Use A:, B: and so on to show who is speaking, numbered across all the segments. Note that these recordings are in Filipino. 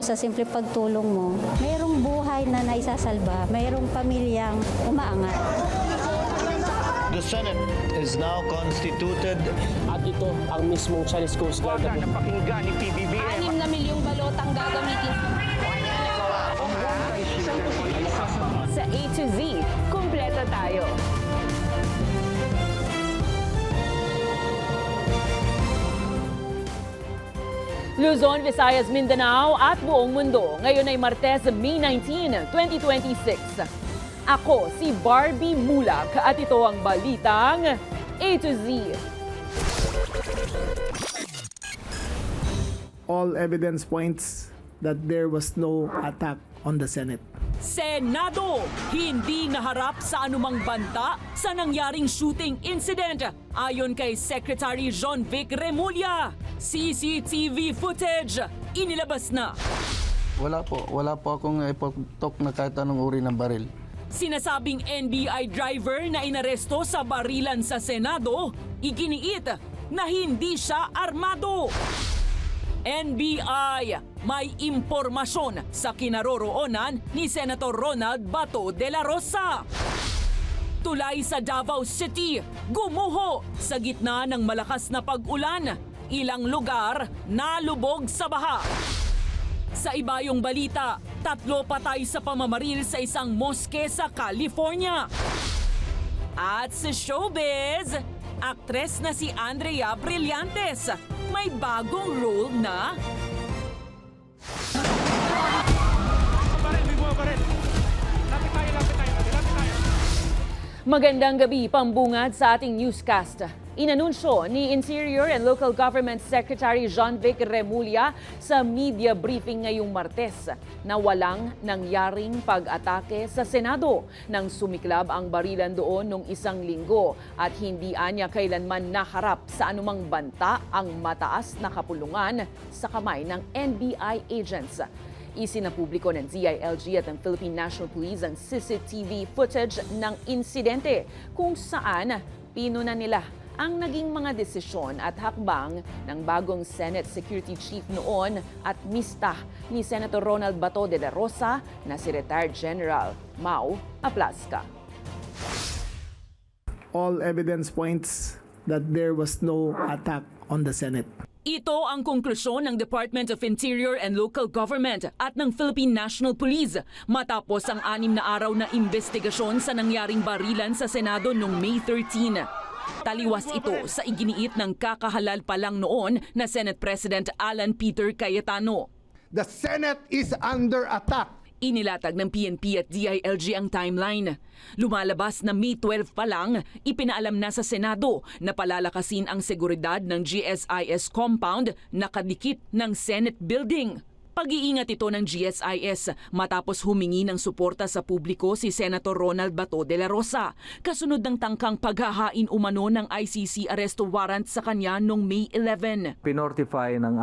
A: sa simple pagtulong mo, mayroong buhay na naisasalba, mayroong pamilyang umaangat.
B: The Senate is now constituted.
C: At ito ang mismong Chinese Coast Guard.
B: Napakinggan ni PBBM.
D: 6 na milyong balot ang gagamitin. Sa A to Z, kumpleto tayo. Luzon, Visayas, Mindanao at buong mundo. Ngayon ay Martes, May 19, 2026. Ako si Barbie Mulak at ito ang balitang A to Z.
E: All evidence points that there was no attack on the Senate.
F: Senado, hindi naharap sa anumang banta sa nangyaring shooting incident. Ayon kay Secretary John Vic Remulla, CCTV footage inilabas na.
G: Wala po akong ipotok na kahit anong uri ng baril.
F: Sinasabing NBI driver na inaresto sa barilan sa Senado, iginiit na hindi siya armado. NBI, may impormasyon sa kinaroroonan ni Senator Ronald Bato de la Rosa. Tulay sa Davao City, gumuho sa gitna ng malakas na pag-ulan. Ilang lugar nalubog sa baha. Sa ibayong balita, 3 patay sa pamamaril sa isang moske sa California. At sa showbiz, aktres na si Andrea Brillantes may bagong role na Magandang gabi, pambungad sa ating newscast. Inanunsyo ni Interior and Local Government Secretary John Vic Remulla sa media briefing ngayong Martes na walang nangyaring pag-atake sa Senado nang sumiklab ang barilan doon nung isang linggo at hindi anya kailanman naharap sa anumang banta ang mataas na kapulungan sa kamay ng NBI agents. Isinapubliko ng DILG at ng Philippine National Police ang CCTV footage ng insidente kung saan pinuna nila ang naging mga desisyon at hakbang ng bagong Senate Security Chief noon at mista ni Senator Ronald Bato de la Rosa na si Retired General Mau Aplasca.
E: All evidence points that there was no attack on the Senate.
F: Ito ang konklusyon ng Department of Interior and Local Government at ng Philippine National Police matapos ang 6 na araw na investigasyon sa nangyaring barilan sa Senado noong May 13. Taliwas ito sa iginiit ng kakahalal pa lang noon na Senate President Alan Peter Cayetano.
H: The Senate is under attack.
F: Inilatag ng PNP at DILG ang timeline. Lumalabas na May 12 pa lang, ipinaalam na sa Senado na palalakasin ang seguridad ng GSIS compound na kadikit ng Senate building. Pag-iingat ito ng GSIS matapos humingi ng suporta sa publiko si Senator Ronald Bato de la Rosa, kasunod ng tangkang paghahain umano ng ICC arresto warrant sa kanya noong May 11.
I: Pinortify ng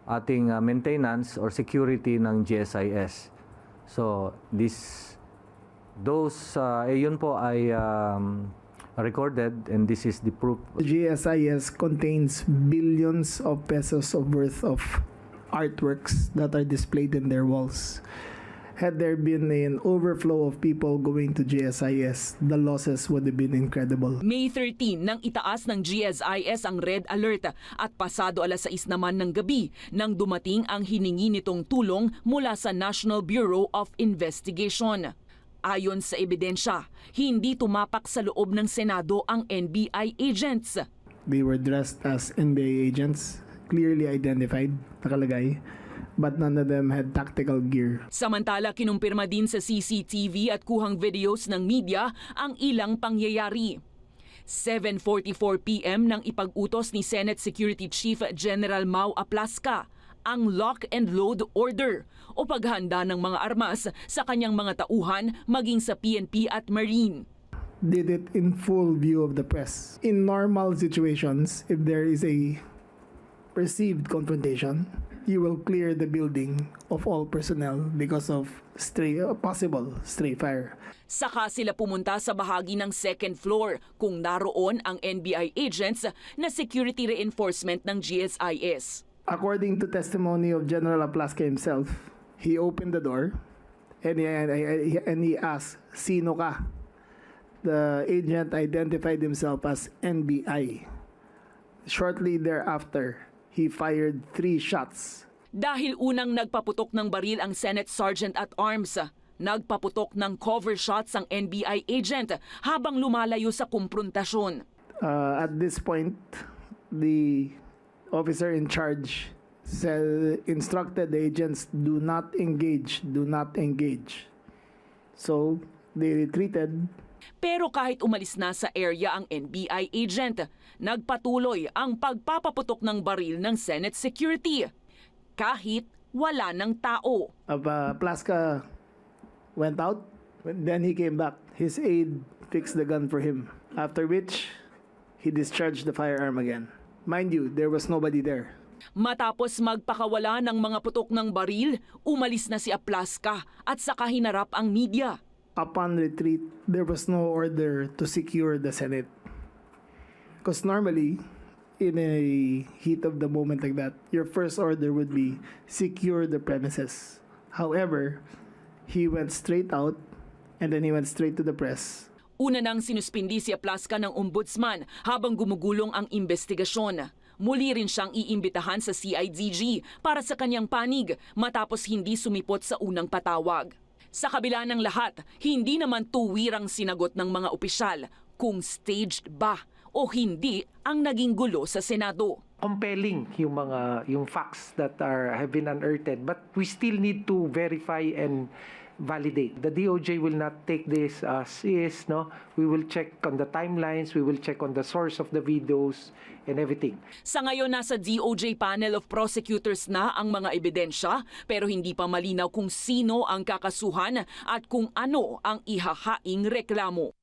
I: ating maintenance or security ng GSIS. So yun po ay recorded and this is the proof.
E: GSIS contains billions of pesos of worth of artworks that are displayed in their walls. Had there been an overflow of people going to GSIS, the losses would have been incredible.
F: May 13 nang itaas ng GSIS ang red alert at pasado 6:00 naman ng gabi nang dumating ang hiningi nitong tulong mula sa National Bureau of Investigation. Ayon sa ebidensya, hindi tumapak sa loob ng Senado ang NBI agents.
E: They were dressed as NBA agents, clearly identified, nakalagay, but none of them had tactical gear.
F: Samantala, kinumpirma din sa CCTV at kuhang videos ng media ang ilang pangyayari. 7:44 p.m. nang ipag-utos ni Senate Security Chief General Mau Aplasca ang lock and load order o paghanda ng mga armas sa kanyang mga tauhan maging sa PNP at Marine.
E: Did it in full view of the press. In normal situations, if there is a perceived confrontation, you will clear the building of all personnel because of possible stray fire.
F: Saka sila pumunta sa bahagi ng second floor kung naroon ang NBI agents na security reinforcement ng GSIS.
E: According to testimony of General Aplaska himself, he opened the door and he asked, "Sino ka?" The agent identified himself as NBI. Shortly thereafter, he fired 3 shots.
F: Dahil unang nagpaputok ng baril ang Senate Sergeant at Arms, nagpaputok ng cover shots ang NBI agent habang lumalayo sa kumprontasyon.
E: At this point, the officer in charge instructed the agents, do not engage. So, they retreated.
F: Pero kahit umalis na sa area ang NBI agent, nagpatuloy ang pagpapaputok ng baril ng Senate security. Kahit wala ng tao.
E: Plaska went out, then he came back. His aide fixed the gun for him. After which, he discharged the firearm again. Mind you, there was nobody there.
F: Matapos magpakawala ng mga putok ng baril, umalis na si Aplaska at saka hinarap ang media.
E: Upon retreat, there was no order to secure the Senate. Because normally, in a heat of the moment like that, your first order would be secure the premises. However, he went straight out and then he went straight to the press.
F: Una nang sinuspindi si Aplaska ng ombudsman habang gumugulong ang investigasyon. Muli rin siyang iimbitahan sa CIDG para sa kanyang panig matapos hindi sumipot sa unang patawag. Sa kabila ng lahat, hindi naman tuwirang sinagot ng mga opisyal kung staged ba o hindi ang naging gulo sa Senado.
J: Compelling yung facts that have been unearthed, but we still need to verify and validate. The DOJ will not take this as is, no? We will check on the timelines, we will check on the source of the videos and everything.
F: Sa ngayon, nasa DOJ panel of prosecutors na ang mga ebidensya, pero hindi pa malinaw kung sino ang kakasuhan at kung ano ang ihahaing reklamo.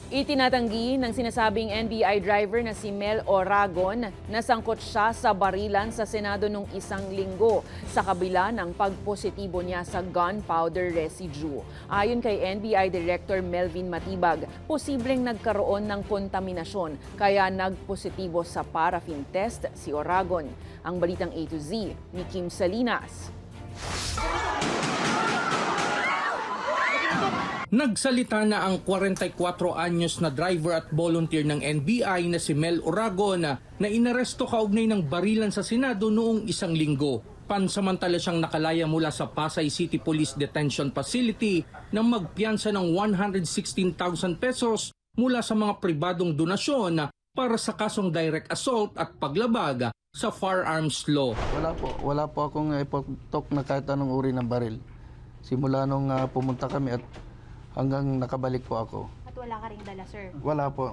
D: Itinatanggi ng sinasabing NBI driver na si Mel Oragon na sangkot siya sa barilan sa Senado nung 1 linggo sa kabila ng pagpositibo niya sa gunpowder residue. Ayon kay NBI Director Melvin Matibag, posibleng nagkaroon ng kontaminasyon kaya nagpositibo sa paraffin test si Oragon. Ang balitang A to Z ni Kim Salinas.
K: Nagsalita na ang 44 anyos na driver at volunteer ng NBI na si Mel Oragon na inaresto kaugnay ng barilan sa Senado noong 1 linggo. Pansamantala siyang nakalaya mula sa Pasay City Police Detention Facility nang magpiyansa ng 116,000 pesos mula sa mga pribadong donasyon para sa kasong direct assault at paglabag sa firearms law.
G: Wala po akong ipagtok na kahit anong uri ng baril. Simula nung pumunta kami at hanggang nakabalik po ako.
A: At wala ka ring dala, sir?
G: Wala po.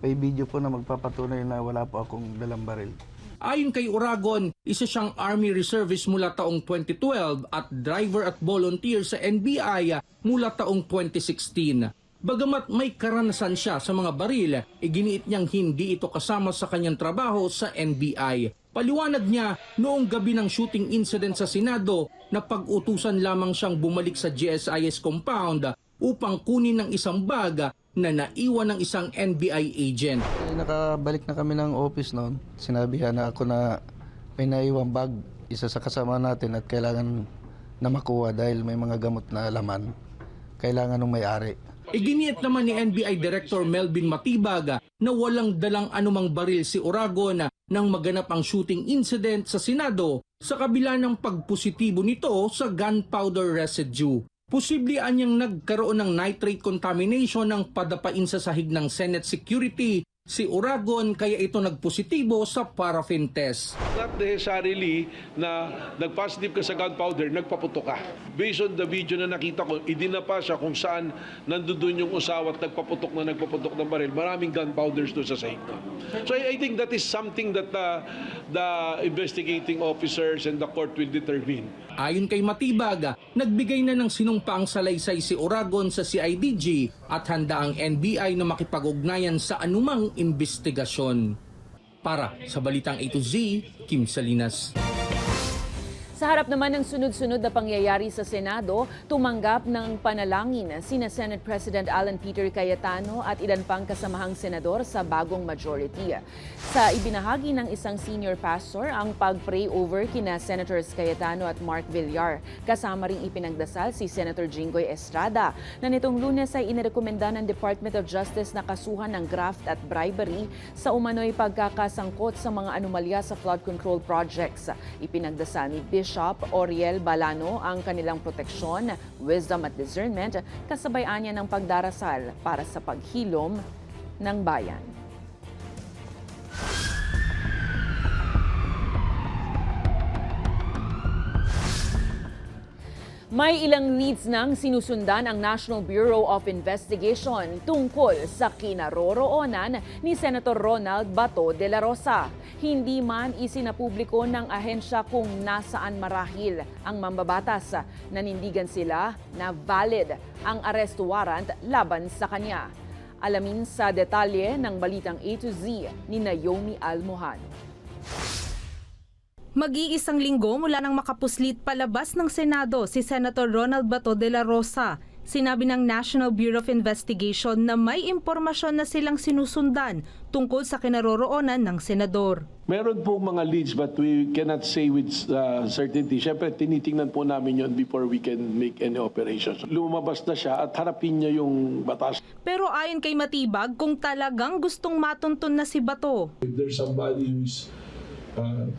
G: May video po na magpapatunay na wala po akong dalang baril.
K: Ayon kay Oragon, isa siyang Army Reservist mula taong 2012 at driver at volunteer sa NBI mula taong 2016. Bagamat may karanasan siya sa mga baril, iginiit niyang hindi ito kasama sa kanyang trabaho sa NBI. Paliwanag niya, noong gabi ng shooting incident sa Senado, na pag-utusan lamang siyang bumalik sa GSIS compound upang kunin ng isang bag na naiwan ng isang NBI agent.
G: Nakabalik na kami ng office noon. Sinabihan na ako na may naiwang bag, isa sa kasama natin at kailangan na makuha dahil may mga gamot na laman. Kailangan ng may-ari.
K: Iginiit naman ni NBI Director Melvin Matibag na walang dalang anumang baril si Oragon nang maganap ang shooting incident sa Senado sa kabila ng pagpositibo nito sa gunpowder residue. Posible anyang nagkaroon ng nitrate contamination ng padapain sa sahig ng Senate security si Oragon kaya ito nagpositibo sa paraffin test.
L: Not necessarily na nag-positive ka sa gunpowder, nagpaputok ka. Based on the video na nakita ko, idinapa siya kung saan nandoon yung usawa at nagpaputok ng baril. Maraming gunpowders doon sa sahig. So I think that is something that the investigating officers and the court will determine.
K: Ayon kay Matibag, nagbigay na ng sinumpaang salaysay si Oragon sa CIDG at handa ang NBI na makipag-ugnayan sa anumang investigasyon. Para sa Balitang A to Z, Kim Salinas.
F: Sa harap naman ng sunod-sunod na pangyayari sa Senado, tumanggap ng panalangin sina Senate President Alan Peter Cayetano at ilan pang kasamahang senador sa bagong majority. Sa ibinahagi ng isang senior pastor ang pag-pray over kina Senators Cayetano at Mark Villar. Kasama ring ipinagdasal si Senator Jinggoy Estrada na nitong Lunes ay inirekomenda ng Department of Justice na kasuhan ng graft at bribery sa umano'y pagkakasangkot sa mga anomalya sa flood control projects. Ipinagdasal ni Bishop Oriel Balano ang kanilang proteksyon, wisdom at discernment, kasabayan niya ng pagdarasal para sa paghilom ng bayan. May ilang leads nang sinusundan ang National Bureau of Investigation tungkol sa kinaroroonan ni Senator Ronald Bato de la Rosa. Hindi man isinapubliko ng ahensya kung nasaan marahil ang mambabatas. Nanindigan sila na valid ang arrest warrant laban sa kanya. Alamin sa detalye ng balitang A to Z ni Naomi Almohano.
M: Mag-iisang linggo mula nang makapuslit palabas ng Senado si Senator Ronald Bato de la Rosa, sinabi ng National Bureau of Investigation na may impormasyon na silang sinusundan tungkol sa kinaroroonan ng senador.
L: Meron po mga leads but we cannot say with certainty. Siyempre, tinitingnan po namin yon before we can make any operations. Lumabas na siya at harapin niya yung batas.
M: Pero ayon kay Matibag, kung talagang gustong matuntun na si Bato,
L: If there's somebody who's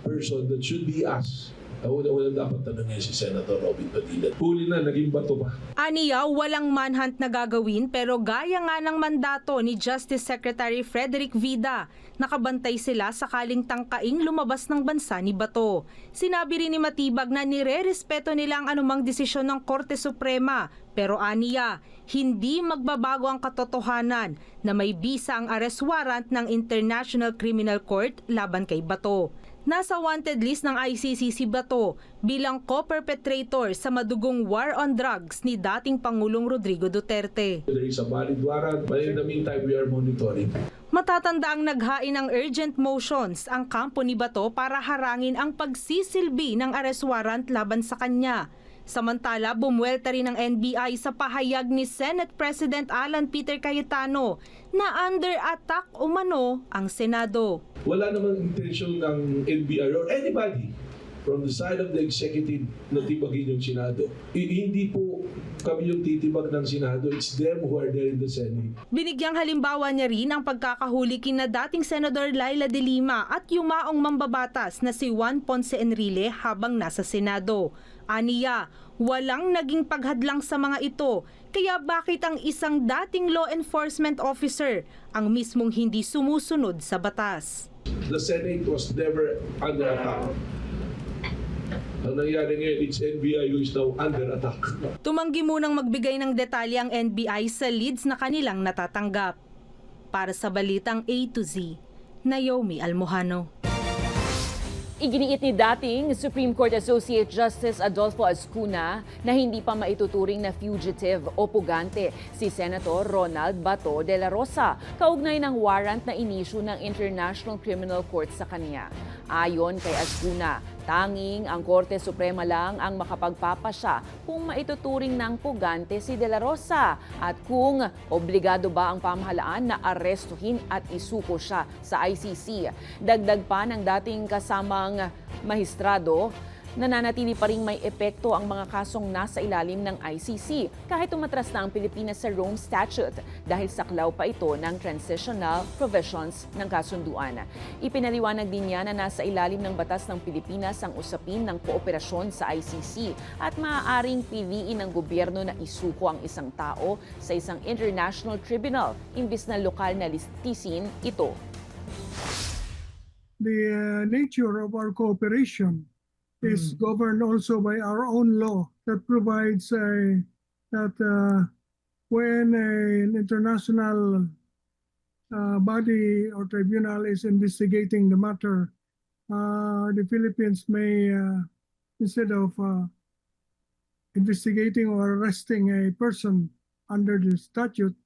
L: person that should be asked, wala dapat tanongin si Senator Robin Padilla. Huli na, naging Bato pa.
M: aniya walang manhunt na gagawin pero gaya nga ng mandato ni Justice Secretary Frederick Vida, nakabantay sila sakaling tangkaing lumabas ng bansa ni Bato. Sinabi rin ni Matibag na nire-respeto nila ang anumang desisyon ng Korte Suprema, pero aniya, hindi magbabago ang katotohanan na may bisa ang arrest warrant ng International Criminal Court laban kay Bato. Nasa wanted list ng ICC si Bato bilang co-perpetrator sa madugong war on drugs ni dating Pangulong Rodrigo Duterte.
L: There is a valid warrant, but in the meantime, we are monitoring.
M: Matatanda ang naghain ng urgent motions ang kampo ni Bato para harangin ang pagsisilbi ng arrest warrant laban sa kanya. Samantala, bumuelta rin ng NBI sa pahayag ni Senate President Alan Peter Cayetano na under attack umano ang Senado.
L: Wala namang intention ng NBI or anybody from the side of the executive na tibagin yung Senado. Hindi po kami yung titibag ng Senado, it's them who are there in the Senate.
M: Binigyang halimbawa niya rin ang pagkakahuli kina dating Senador Laila de Lima at yumaong mambabatas na si Juan Ponce Enrile habang nasa Senado. Aniya, walang naging paghadlang sa mga ito, kaya bakit ang isang dating law enforcement officer ang mismong hindi sumusunod sa batas?
L: The Senate was never under attack. Ang nangyari ngayon, it's NBI who is now under attack.
M: Tumanggi munang magbigay ng detalye ang NBI sa leads na kanilang natatanggap. Para sa Balitang A to Z, Naomi Almohano.
F: Iginiit ni dating Supreme Court Associate Justice Adolfo Azcuna na hindi pa maituturing na fugitive o pugante si Senator Ronald Bato de la Rosa kaugnay ng warrant na inisyu ng International Criminal Court sa kanya. Ayon kay Azcuna, tanging ang Korte Suprema lang ang makapagpapasya kung maituturing ng pugante si de la Rosa at kung obligado ba ang pamahalaan na arestuhin at isuko siya sa ICC. Dagdag pa ng dating kasamang mahistrado, nananatili pa ring may epekto ang mga kasong nasa ilalim ng ICC kahit umatras na ang Pilipinas sa Rome Statute dahil saklaw pa ito ng transitional provisions ng kasunduan. Ipinaliwanag din niya na nasa ilalim ng batas ng Pilipinas ang usapin ng kooperasyon sa ICC at maaaring piliin ng gobyerno na isuko ang isang tao sa isang international tribunal imbis na lokal na listisin ito.
N: The nature of our cooperation is governed also by our own law that provides that when an international body or tribunal is investigating the matter, the Philippines may, instead of investigating or arresting a person under the statute,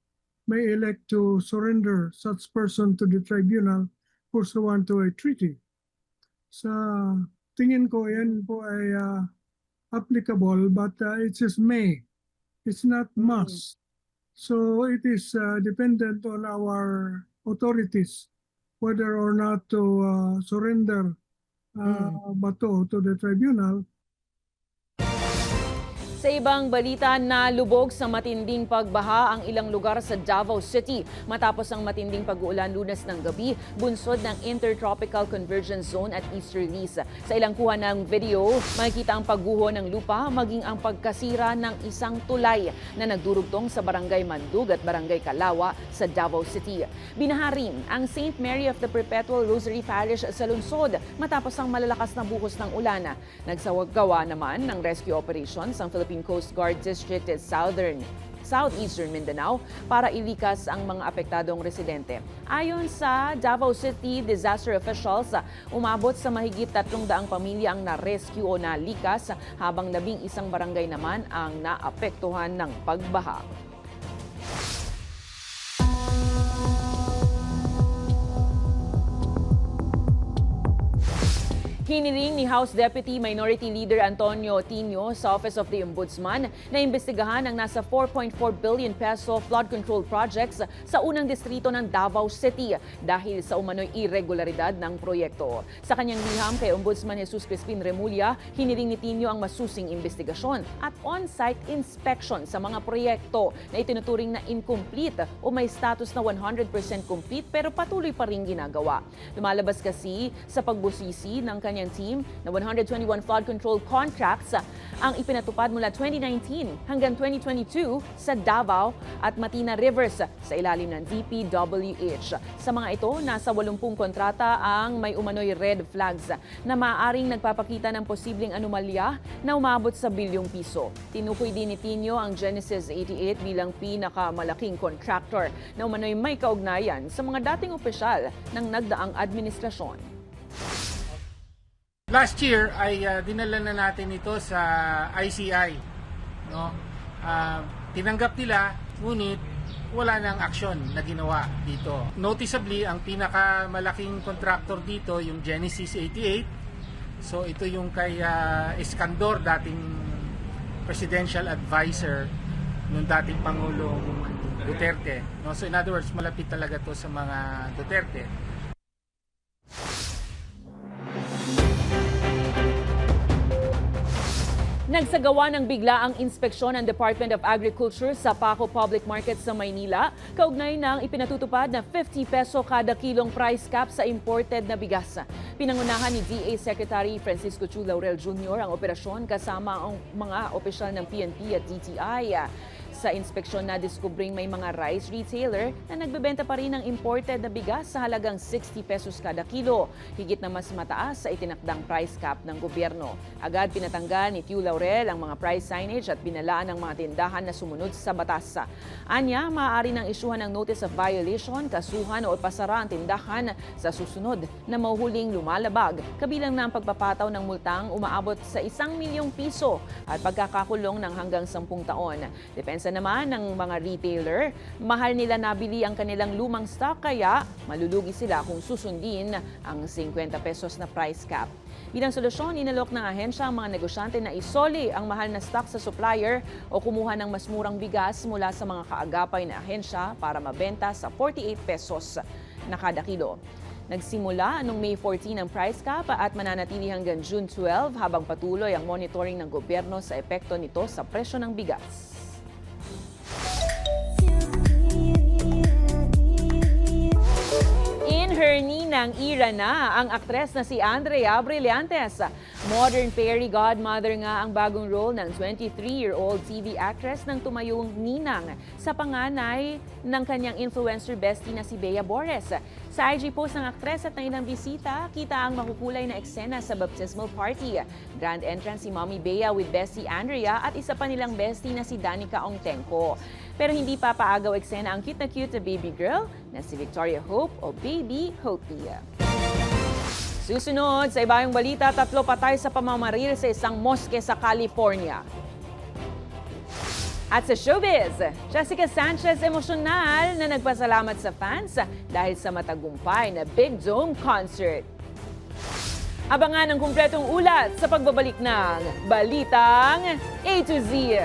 N: may elect to surrender such person to the tribunal pursuant to a treaty. Sa tingin ko yan po ay applicable, but it says may. It's not must. So it is dependent on our authorities whether or not to surrender Bato to the tribunal.
F: Sa ibang balita, nalubog sa matinding pagbaha ang ilang lugar sa Davao City matapos ang matinding pag-uulan Lunes ng gabi, bunsod ng Intertropical Convergence Zone at Easterlies. Sa ilang kuha ng video, makikita ang pagguho ng lupa maging ang pagkasira ng isang tulay na nagdurugtong sa Barangay Mandug at Barangay Kalawa sa Davao City. Binaha rin ang St. Mary of the Perpetual Rosary Parish sa lungsod matapos ang malalakas na buhos ng ulan. Nagsagawa naman ng rescue operations ang Philippine Coast Guard District at Southeastern Mindanao para ilikas ang mga apektadong residente. Ayon sa Davao City disaster officials, umabot sa mahigit 300 pamilya ang na-rescue o nalikas habang 11 barangay naman ang naapektuhan ng pagbaha. Hiniling ni House Deputy Minority Leader Antonio Tino sa Office of the Ombudsman na imbestigahan ang nasa 4.4 billion peso flood control projects sa unang distrito ng Davao City dahil sa umano'y irregularidad ng proyekto. Sa kanyang liham kay Ombudsman Jesus Crispin Remulla, hiniling ni Tino ang masusing investigasyon at on-site inspection sa mga proyekto na itinuturing na incomplete o may status na 100% complete pero patuloy pa rin ginagawa. Lumalabas kasi sa pagbusisi ng kanyang team na 121 flood control contracts ang ipinatupad mula 2019 hanggang 2022 sa Davao at Matina Rivers sa ilalim ng DPWH. Sa mga ito, nasa 80 kontrata ang may umano'y red flags na maaaring nagpapakita ng posibleng anomalya na umabot sa bilyong piso. Tinukoy din ni Tino ang Genesis 88 bilang pinakamalaking contractor na umano'y may kaugnayan sa mga dating opisyal ng nagdaang administrasyon.
O: Last year ay dinala na natin ito sa ICI, no? Tinanggap nila, ngunit wala nang aksyon na ginawa dito. Noticeably, ang pinakamalaking contractor dito yung Genesis 88. So ito yung kay Escandor, dating presidential advisor ng dating Pangulong Duterte, no? So in other words, malapit talaga to sa mga Duterte.
F: Nagsagawa ng biglaang inspeksyon ng Department of Agriculture sa Paco Public Market sa Maynila, kaugnay ng ipinatutupad na 50 peso kada kilong price cap sa imported na bigas. Pinangunahan ni DA Secretary Francisco Chu Laurel Jr. ang operasyon kasama ang mga opisyal ng PNP at DTI. Sa inspeksyon na diskubring may mga rice retailer na nagbebenta pa rin ng imported na bigas sa halagang 60 pesos kada kilo, higit na mas mataas sa itinakdang price cap ng gobyerno. Agad pinatanggal ni Tiu Laurel ang mga price signage at binalaan ng mga tindahan na sumunod sa batas. Anya, maaari nang isyuhan ng notice of violation, kasuhan o ipasara ang tindahan sa susunod na mahuhuling lumalabag, kabilang na ang pagpapataw ng multang umaabot sa 1 milyong piso at pagkakakulong ng hanggang 10 taon. Depensa naman ng mga retailer, mahal nila nabili ang kanilang lumang stock kaya malulugi sila kung susundin ang 50 pesos na price cap. Bilang solusyon, inalok ng ahensya ang mga negosyante na isoli ang mahal na stock sa supplier o kumuha ng mas murang bigas mula sa mga kaagapay na ahensya para mabenta sa 48 pesos na kada kilo. Nagsimula noong May 14 ang price cap at mananatili hanggang June 12 habang patuloy ang monitoring ng gobyerno sa epekto nito sa presyo ng bigas. Her ninang ira na ang aktres na si Andrea Brillantes. Modern fairy godmother nga ang bagong role ng 23-year-old TV actress ng tumayong ninang sa panganay ng kanyang influencer bestie na si Bea Bores. Sa IG post ng aktres at ng ilang bisita, kita ang makukulay na eksena sa baptismal party. Grand entrance si Mommy Bea with bestie Andrea at isa pa nilang bestie na si Danica Ongtenko. Pero hindi pa paagaw eksena ang cute na baby girl na si Victoria Hope o Baby Hopey. Susunod sa ibayong balita, 3 patay sa pamamaril sa isang moske sa California. At sa showbiz, Jessica Sanchez emosyonal na nagpasalamat sa fans dahil sa matagumpay na Big Dome concert. Abangan ang kumpletong ulat sa pagbabalik ng Balitang A to Z.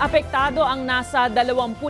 F: Apektado ang nasa 25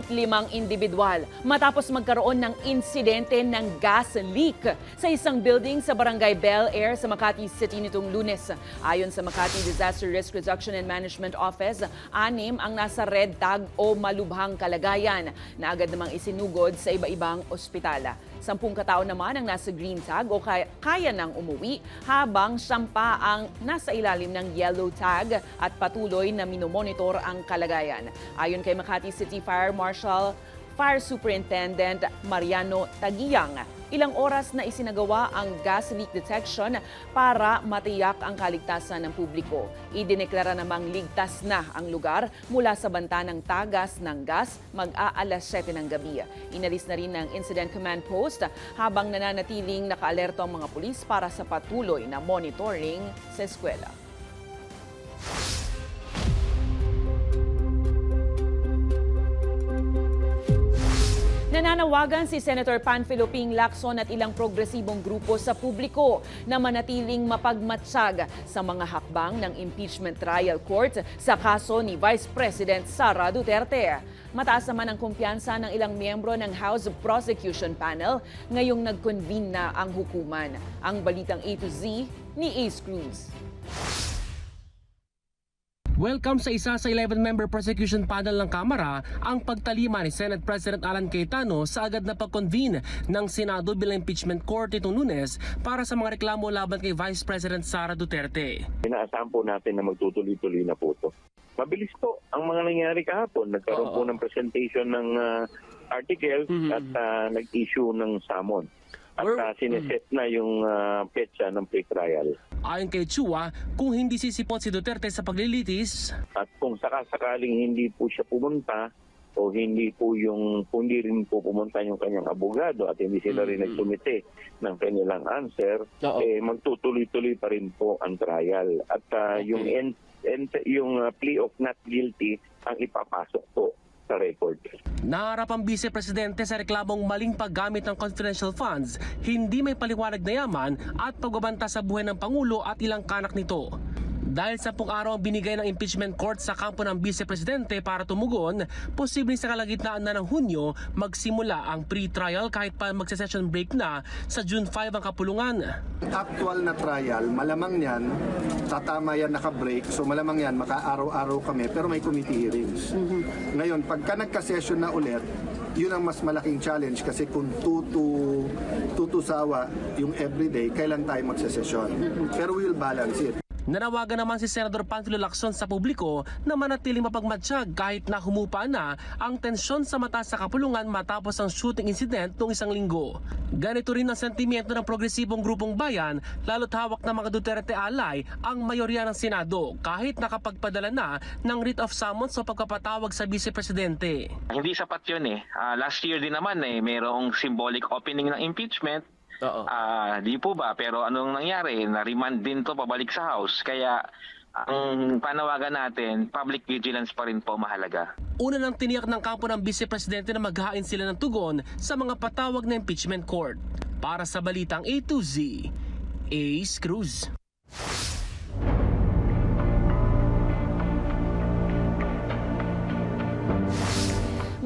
F: individual matapos magkaroon ng insidente ng gas leak sa isang building sa Barangay Bel Air sa Makati City nitong Lunes. Ayon sa Makati Disaster Risk Reduction and Management Office, 6 ang nasa red tag o malubhang kalagayan na agad namang isinugod sa iba-ibang ospital. 10 katao naman ang nasa green tag o kaya nang umuwi, habang 10 ang nasa ilalim ng yellow tag at patuloy na minomonitor ang kalagayan. Ayon kay Makati City Fire Marshal Fire Superintendent Mariano Taguiang, ilang oras na isinagawa ang gas leak detection para matiyak ang kaligtasan ng publiko. Idineklara namang ligtas na ang lugar mula sa banta ng tagas ng gas mag-aalas 7 ng gabi. Inalis na rin ng Incident Command Post habang nananatiling nakaalerto ang mga pulis para sa patuloy na monitoring sa eskwela. Nananawagan si Senator Panfilo Ping Lacson at ilang progresibong grupo sa publiko na manatiling mapagmatsyag sa mga hakbang ng impeachment trial court sa kaso ni Vice President Sara Duterte. Mataas naman ang kumpiyansa ng ilang miyembro ng House Prosecution Panel ngayong nag-convene na ang hukuman. Ang Balitang A to Z ni Ace Cruz.
C: Welcome sa isa sa 11-member prosecution panel ng Kamara ang pagtalima ni Senate President Alan Cayetano sa agad na pag-convene ng Senado bilang impeachment court itong Lunes para sa mga reklamo laban kay Vice President Sara Duterte.
P: Inaasahan po natin na magtutuloy-tuloy na po ito. Mabilis po ang mga nangyari kahapon. Nagkaroon po ng presentation ng articles at nag-issue ng summon. At sineset na yung petsa ng pre-trial.
C: Ayon kay Chua, kung hindi sisipot si Duterte sa paglilitis,
P: at kung sakasakaling hindi po siya pumunta o hindi rin po pumunta yung kanyang abogado at hindi sila rin nagsumite ng kanilang answer, magtutuloy-tuloy pa rin po ang trial. At yung plea of not guilty ang ipapasok po sa record.
C: Naharap ang Vice Presidente sa reklamong maling paggamit ng confidential funds, hindi may paliwanag na yaman at pagbabanta sa buhay ng Pangulo at ilang kanak nito. Dahil 10 araw ang binigay ng impeachment court sa kampo ng Vice Presidente para tumugon, posibleng sa kalagitnaan na ng Hunyo magsimula ang pre-trial kahit pa magse-session break na sa June 5 ang kapulungan.
H: Actual na trial, malamang yan, tatama yan naka-break, so malamang yan, maka-araw-araw kami, pero may committee hearings. Ngayon, pagka nagka-session na ulit, yun ang mas malaking challenge kasi kung tutusawa yung everyday, kailan tayo magse-session. Pero we will balance it.
C: Nanawagan naman si Senador Panfilo Lacson sa publiko na manatiling mapagmatsyag kahit na humupa na ang tensyon sa mataas sa kapulungan matapos ang shooting incident noong isang linggo. Ganito rin ang sentimiento ng progresibong grupong bayan, lalo't hawak ng mga Duterte alay ang mayorya ng Senado kahit nakapagpadala na ng writ of summons o pagpapatawag sa Vice Presidente.
Q: Hindi sapat yun eh. Last year din naman mayroong symbolic opening ng impeachment. Di po ba? Pero anong nangyari? Na-remand din to pabalik sa House. Kaya ang panawagan natin, public vigilance pa rin po mahalaga.
C: Una nang tiniyak ng kampo ng Vice Presidente na maghain sila ng tugon sa mga patawag na impeachment court. Para sa Balitang A to Z, Ace Cruz.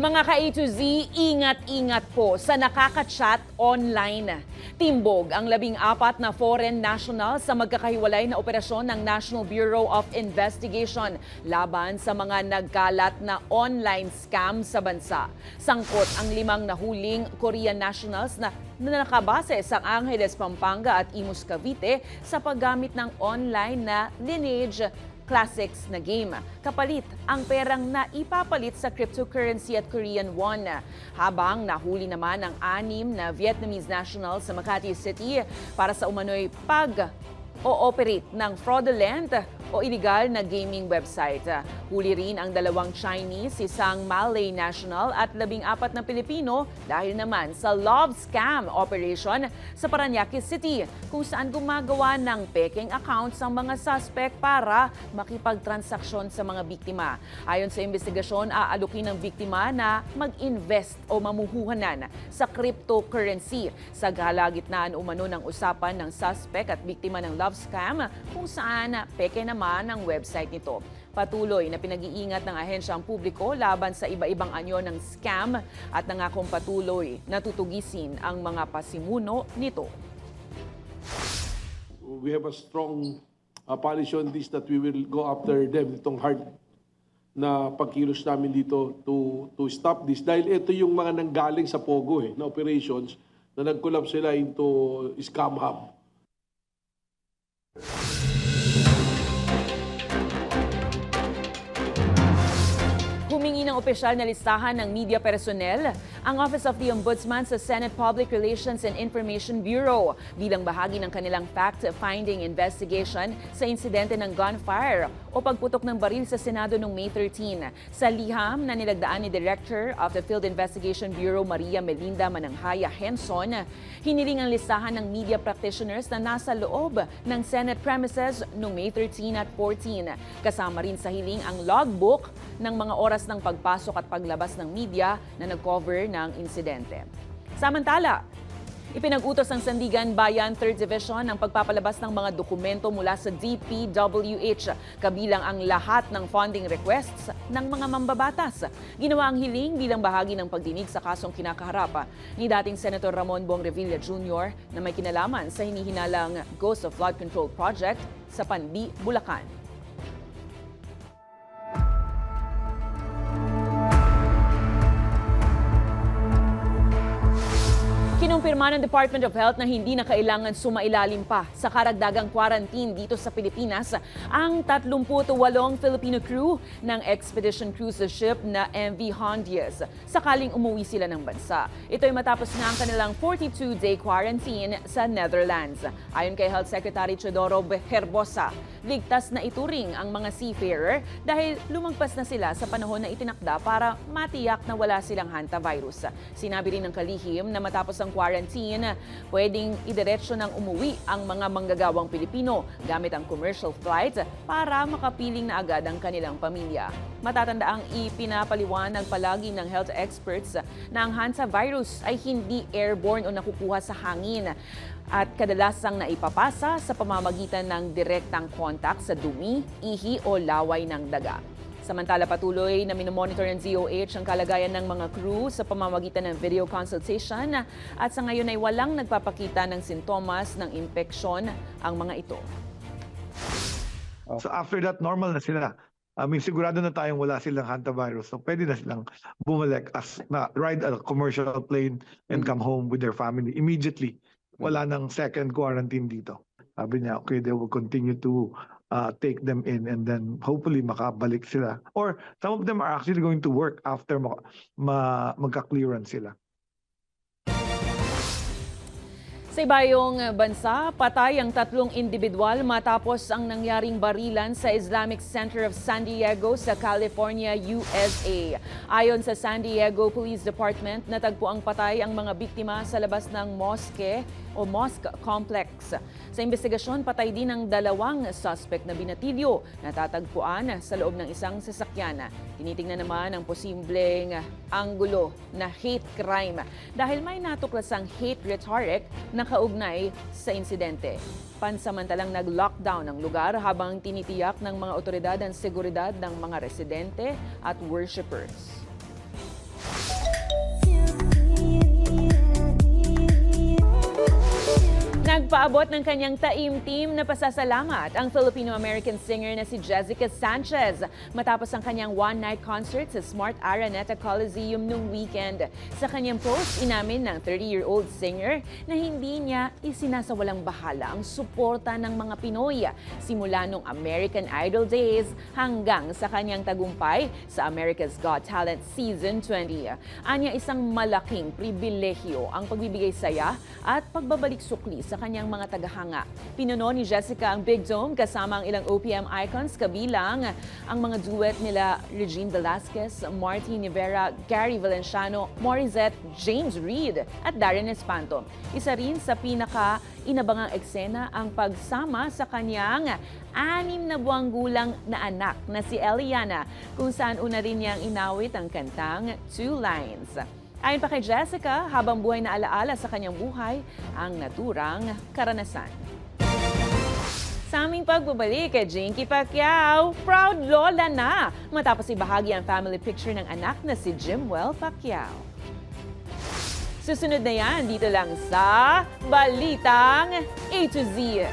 F: Mga ka-A to Z, ingat-ingat po sa nakaka-chat online. Timbog ang 14 na foreign nationals sa magkakahiwalay na operasyon ng National Bureau of Investigation laban sa mga nagkalat na online scam sa bansa. Sangkot ang 5 nahuling Korean nationals na nakabase sa Angeles, Pampanga at Imus, Cavite sa paggamit ng online na Lineage Classics na game. Kapalit ang perang na ipapalit sa cryptocurrency at Korean won. Habang nahuli naman ang 6 na Vietnamese nationals sa Makati City para sa umano'y pag-ooperate ng fraudulent o iligal na gaming website. Huli rin ang 2 Chinese, isang Malay national at 14 na Pilipino dahil naman sa love scam operation sa Parañaque City kung saan gumagawa ng peking accounts ang mga suspect para makipagtransaksyon sa mga biktima. Ayon sa investigasyon, aalukin ng biktima na mag-invest o mamuhuhanan sa cryptocurrency. Sa kalagitnaan umano ng usapan ng suspect at biktima ng love scam kung saan peke naman ang website nito. Patuloy na pinag-iingat ng ahensya ang publiko laban sa iba-ibang anyo ng scam at nangakong patuloy na tutugisin ang mga pasimuno nito.
L: We have a strong policy on this that we will go after them, itong hard na pagkilos namin dito to stop this. Dahil ito yung mga nanggaling sa Pogo na operations na nag-collapse sila into scam hub.
F: Humingi ng opisyal na listahan ng media personnel ang Office of the Ombudsman sa Senate Public Relations and Information Bureau bilang bahagi ng kanilang fact-finding investigation sa insidente ng gunfire o pagputok ng baril sa Senado noong May 13. Sa liham na nilagdaan ni Director of the Field Investigation Bureau Maria Melinda Mananghaya Henson, hiniling ang listahan ng media practitioners na nasa loob ng Senate premises noong May 13 at 14. Kasama rin sa hiling ang logbook ng mga oras ng pagpasok at paglabas ng media na nag-cover ng insidente. Samantala, ipinag-utos ng Sandigan Bayan 3rd Division ang pagpapalabas ng mga dokumento mula sa DPWH, kabilang ang lahat ng funding requests ng mga mambabatas. Ginawa ang hiling bilang bahagi ng pagdinig sa kasong kinakaharap ni dating Senator Ramon Bong Revilla Jr. na may kinalaman sa hinihinalang Ghost of Flood Control Project sa Pandi, Bulacan. Kinumpirma ng Department of Health na hindi na kailangan sumailalim pa sa karagdagang quarantine dito sa Pilipinas ang 38 Filipino crew ng expedition cruise ship na MV Hondias sakaling umuwi sila ng bansa. Ito ay matapos na ang kanilang 42-day quarantine sa Netherlands. Ayon kay Health Secretary Teodoro Herbosa, ligtas na ituring ang mga seafarer dahil lumagpas na sila sa panahon na itinakda para matiyak na wala silang hantavirus. Sinabi rin ng kalihim na matapos ang quarantine, pwedeng idiretso ng umuwi ang mga manggagawang Pilipino gamit ang commercial flight para makapiling na agad ang kanilang pamilya. Matatandaang ipinapaliwanag palagi ng health experts na ang hantavirus ay hindi airborne o nakukuha sa hangin at kadalasang naipapasa sa pamamagitan ng direktang contact sa dumi, ihi o laway ng daga. Samantala, patuloy na minomonitor ng DOH ang kalagayan ng mga crew sa pamamagitan ng video consultation at sa ngayon ay walang nagpapakita ng sintomas ng infeksyon ang mga ito.
R: So after that, normal na sila. Sigurado na tayong wala silang hantavirus. So pwede na silang bumalik ride a commercial plane and come home with their family immediately. Wala nang second quarantine dito. Sabi niya, okay, they will continue to take them in and then hopefully makabalik sila. Or some of them are actually going to work after magka-clearance sila.
F: Sa ibayong bansa, patay ang 3 individual matapos ang nangyaring barilan sa Islamic Center of San Diego sa California, USA. Ayon sa San Diego Police Department, natagpo ang patay ang mga biktima sa labas ng mosque complex. Sa investigasyon, patay din ang 2 suspect na binatilyo na tatagpuan sa loob ng isang sasakyan. Tinitingnan naman ang posibleng anggulo na hate crime dahil may natuklasang hate rhetoric na kaugnay sa insidente. Pansamantalang nag-lockdown ang lugar habang tinitiyak ng mga otoridad ang seguridad ng mga residente at worshippers. Nagpaabot ng kanyang taimtim na pasasalamat ang Filipino-American singer na si Jessica Sanchez matapos ang kanyang one-night concert sa Smart Araneta Coliseum noong weekend. Sa kanyang post, inamin ng 30-year-old singer na hindi niya isinasawalang bahala ang suporta ng mga Pinoy simula noong American Idol days hanggang sa kanyang tagumpay sa America's Got Talent Season 20. Anya, isang malaking pribilehyo ang pagbibigay saya at pagbabalik sukli sa kanyang mga tagahanga. Pinuno ni Jessica ang Big Dome kasama ang ilang OPM icons kabilang ang mga duet nila Regine Velasquez, Marty Rivera, Gary Valenciano, Morizette, James Reid at Darren Espanto. Isa rin sa pinaka-inabangang eksena ang pagsama sa kanyang 6 na buwang gulang na anak na si Eliana, kung saan una rin niyang inawit ang kantang Two Lines. Ayon pa kay Jessica, habang buhay na alaala sa kanyang buhay ang naturang karanasan. Sa aming pagbabalik kay Jinky Pacquiao, proud lola na matapos ibahagi ang family picture ng anak na si Jimwell Pacquiao. Susunod na yan dito lang sa Balitang A to Z.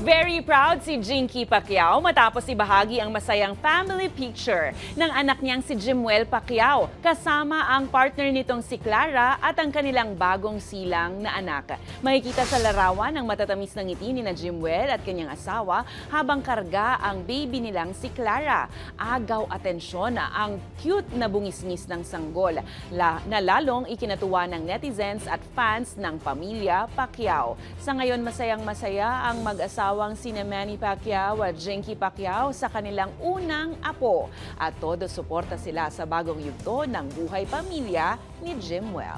F: Very proud si Jinky Pacquiao matapos ibahagi ang masayang family picture ng anak niyang si Jimwell Pacquiao kasama ang partner nitong si Clara at ang kanilang bagong silang na anak. Makikita sa larawan ang matatamis na ngiti ni na Jimwell at kanyang asawa habang karga ang baby nilang si Clara. Agaw atensyon ang cute na bungis-ngis ng sanggol na lalong ikinatuwa ng netizens at fans ng pamilya Pacquiao. Sa ngayon masayang-masaya ang mag-asawang sina Manny Pacquiao at Jinky Pacquiao sa kanilang unang apo at todo suporta sila sa bagong yugto ng buhay pamilya ni Jimwell.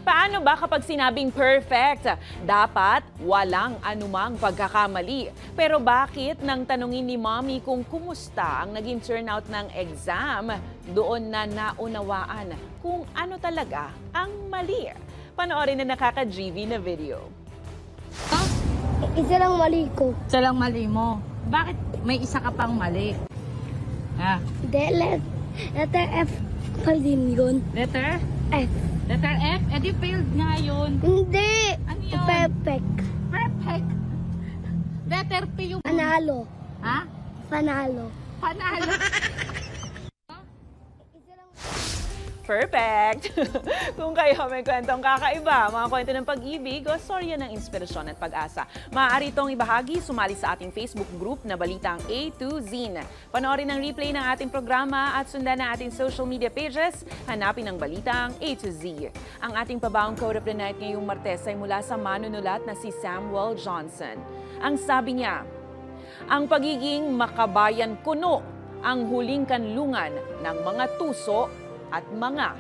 F: Paano ba kapag sinabing perfect? Dapat walang anumang pagkakamali. Pero bakit nang tanungin ni Mommy kung kumusta ang naging turnout ng exam, doon na naunawaan kung ano talaga ang mali? Panoorin na nakaka-GV na video.
S: Isa lang mali ko.
T: Isa lang mali mo. Bakit may isa ka pang mali? Ha?
S: Letter F pa din yun.
T: Letter?
S: F.
T: Letter F? Eh di failed nga yun.
S: Hindi.
T: Ano yun?
S: Perfect.
T: Perfect. Letter P yung...
S: Panalo.
T: Ha?
S: Panalo.
T: Panalo.
F: Perfect! Kung kayo may kwentong kakaiba, mga kwento ng pag-ibig o storya ng inspirasyon at pag-asa, maaari itong ibahagi, sumali sa ating Facebook group na Balitang A to Z. Panoorin ang replay ng ating programa at sundan ang ating social media pages, hanapin ang Balitang A to Z. Ang ating pabaong quote of the night ngayong Martes ay mula sa manunulat na si Samuel Johnson. Ang sabi niya, ang pagiging makabayan kuno ang huling kanlungan ng mga tuso at mga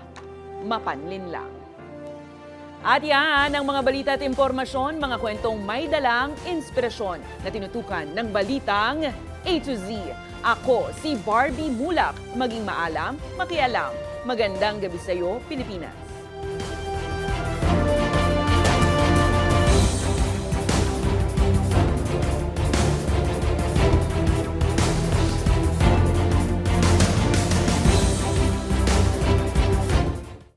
F: mapanlinlang. At yan ang mga balita at impormasyon, mga kwentong may dalang inspirasyon na tinutukan ng Balitang A to Z. Ako si Barbie Mulak. Maging maalam, makialam. Magandang gabi sa iyo, Pilipinas.